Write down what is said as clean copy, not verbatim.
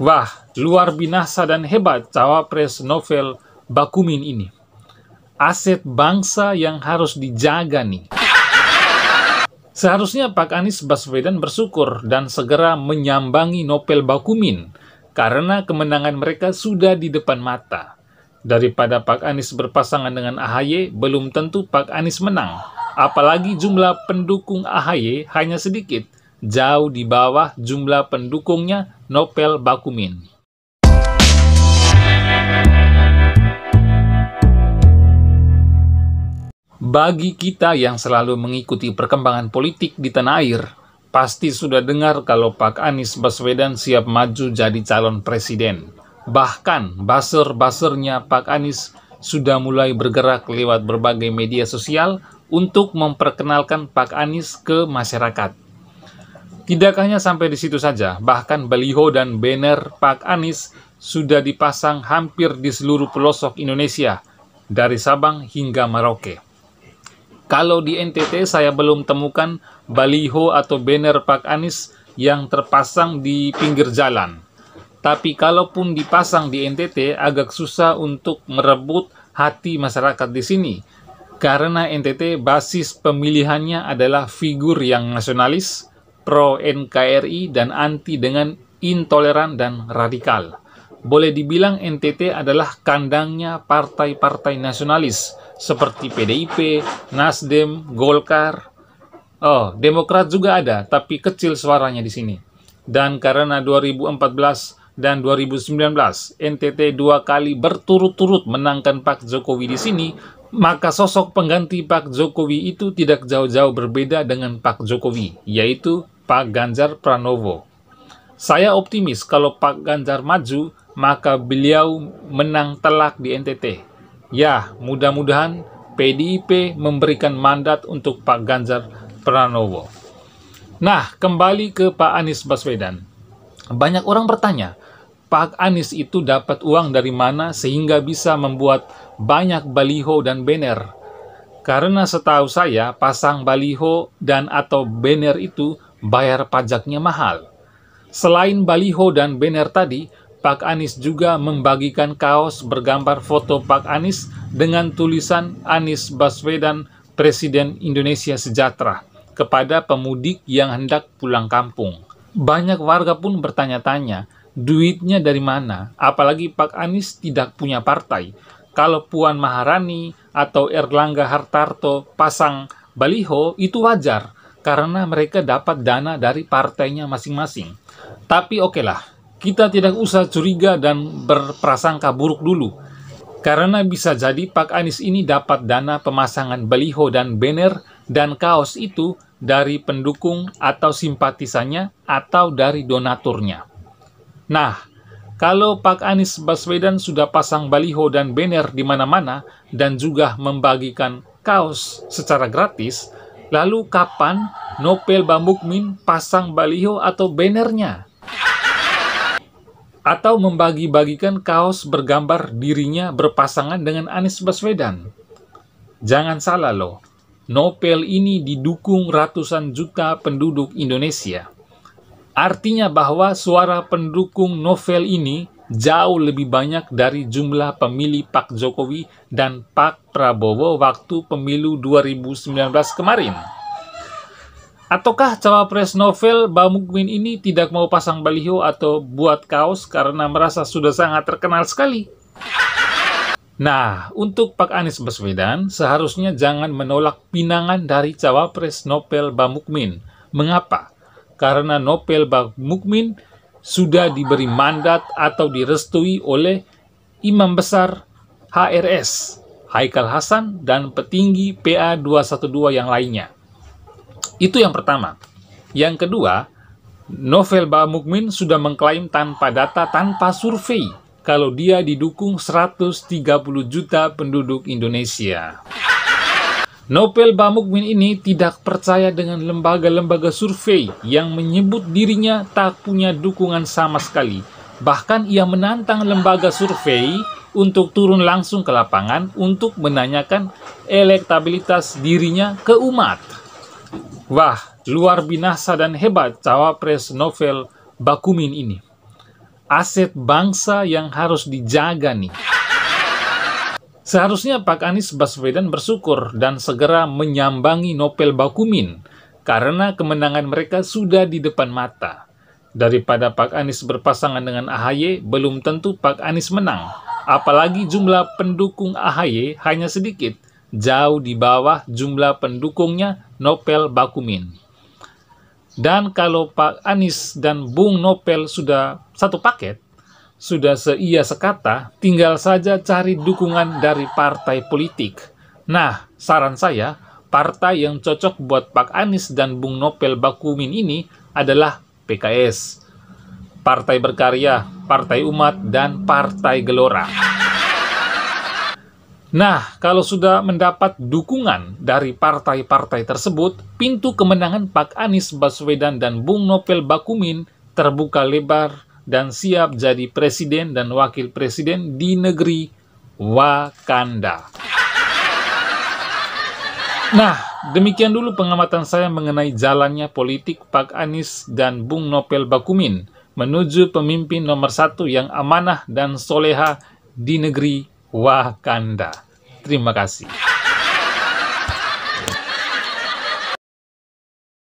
Wah, luar binasa dan hebat cawapres Novel Bakumin ini. Aset bangsa yang harus dijaga nih. Seharusnya Pak Anies Baswedan bersyukur dan segera menyambangi Novel Bakumin karena kemenangan mereka sudah di depan mata. Daripada Pak Anies berpasangan dengan AHY, belum tentu Pak Anies menang. Apalagi jumlah pendukung AHY hanya sedikit, jauh di bawah jumlah pendukungnya Novel Bakumin. Bagi kita yang selalu mengikuti perkembangan politik di tanah air, pasti sudah dengar kalau Pak Anies Baswedan siap maju jadi calon presiden. Bahkan buzzer-buzzernya Pak Anies sudah mulai bergerak lewat berbagai media sosial untuk memperkenalkan Pak Anies ke masyarakat. Tidak hanya sampai di situ saja, bahkan baliho dan banner Pak Anies sudah dipasang hampir di seluruh pelosok Indonesia, dari Sabang hingga Merauke. Kalau di NTT saya belum temukan baliho atau banner Pak Anies yang terpasang di pinggir jalan. Tapi kalaupun dipasang di NTT agak susah untuk merebut hati masyarakat di sini. Karena NTT basis pemilihannya adalah figur yang nasionalis, pro NKRI dan anti dengan intoleran dan radikal. Boleh dibilang NTT adalah kandangnya partai-partai nasionalis seperti PDIP, Nasdem, Golkar. Demokrat juga ada, tapi kecil suaranya di sini. Dan karena 2014 dan 2019 NTT 2 kali berturut-turut menangkan Pak Jokowi di sini, maka sosok pengganti Pak Jokowi itu tidak jauh-jauh berbeda dengan Pak Jokowi, yaitu Pak Ganjar Pranowo. Saya optimis kalau Pak Ganjar maju, maka beliau menang telak di NTT. Ya, mudah-mudahan PDIP memberikan mandat untuk Pak Ganjar Pranowo. Nah, kembali ke Pak Anies Baswedan. Banyak orang bertanya, Pak Anies itu dapat uang dari mana sehingga bisa membuat banyak baliho dan banner? Karena setahu saya, pasang baliho dan atau banner itu bayar pajaknya mahal. Selain baliho dan banner tadi, Pak Anies juga membagikan kaos bergambar foto Pak Anies dengan tulisan Anies Baswedan Presiden Indonesia Sejahtera kepada pemudik yang hendak pulang kampung. Banyak warga pun bertanya-tanya, duitnya dari mana? Apalagi Pak Anies tidak punya partai. Kalau Puan Maharani atau Erlangga Hartarto pasang baliho, itu wajar karena mereka dapat dana dari partainya masing-masing. Tapi okelah, kita tidak usah curiga dan berprasangka buruk dulu. Karena bisa jadi Pak Anies ini dapat dana pemasangan baliho dan banner dan kaos itu dari pendukung atau simpatisannya atau dari donaturnya. Nah, kalau Pak Anies Baswedan sudah pasang baliho dan banner di mana-mana dan juga membagikan kaos secara gratis, lalu kapan Novel Bakumin pasang baliho atau bannernya? Atau membagi-bagikan kaos bergambar dirinya berpasangan dengan Anies Baswedan? Jangan salah loh, Novel ini didukung ratusan juta penduduk Indonesia. Artinya bahwa suara pendukung Novel ini jauh lebih banyak dari jumlah pemilih Pak Jokowi dan Pak Prabowo waktu pemilu 2019 kemarin. Ataukah cawapres Novel Bakumin ini tidak mau pasang baliho atau buat kaos karena merasa sudah sangat terkenal sekali? Nah, untuk Pak Anies Baswedan, seharusnya jangan menolak pinangan dari cawapres Novel Bakumin. Mengapa? Karena Novel Bakumin sudah diberi mandat atau direstui oleh Imam Besar HRS, Haikal Hasan, dan petinggi PA 212 yang lainnya. Itu yang pertama. Yang kedua, Novel Bakumin sudah mengklaim tanpa data, tanpa survei, kalau dia didukung 130 juta penduduk Indonesia. Novel Bakumin ini tidak percaya dengan lembaga-lembaga survei yang menyebut dirinya tak punya dukungan sama sekali. Bahkan ia menantang lembaga survei untuk turun langsung ke lapangan untuk menanyakan elektabilitas dirinya ke umat. Wah, luar binasa dan hebat cawapres Novel Bakumin ini. aset bangsa yang harus dijaga nih. Seharusnya Pak Anies Baswedan bersyukur dan segera menyambangi Nopel Bakumin, karena kemenangan mereka sudah di depan mata. Daripada Pak Anies berpasangan dengan AHY, belum tentu Pak Anies menang. Apalagi jumlah pendukung AHY hanya sedikit, jauh di bawah jumlah pendukungnya Nopel Bakumin. Dan kalau Pak Anies dan Bung Nopel sudah satu paket, sudah seia sekata, tinggal saja cari dukungan dari partai politik. Nah, saran saya, partai yang cocok buat Pak Anies dan Bung Nopel Bakumin ini adalah PKS, Partai Berkarya, Partai Umat, dan Partai Gelora. Nah, kalau sudah mendapat dukungan dari partai-partai tersebut, pintu kemenangan Pak Anies Baswedan dan Bung Nopel Bakumin terbuka lebar dan siap jadi presiden dan wakil presiden di negeri Wakanda. Nah, demikian dulu pengamatan saya mengenai jalannya politik Pak Anies dan Bung Nopel Bakumin menuju pemimpin nomor 1 yang amanah dan soleha di negeri Wakanda. Terima kasih.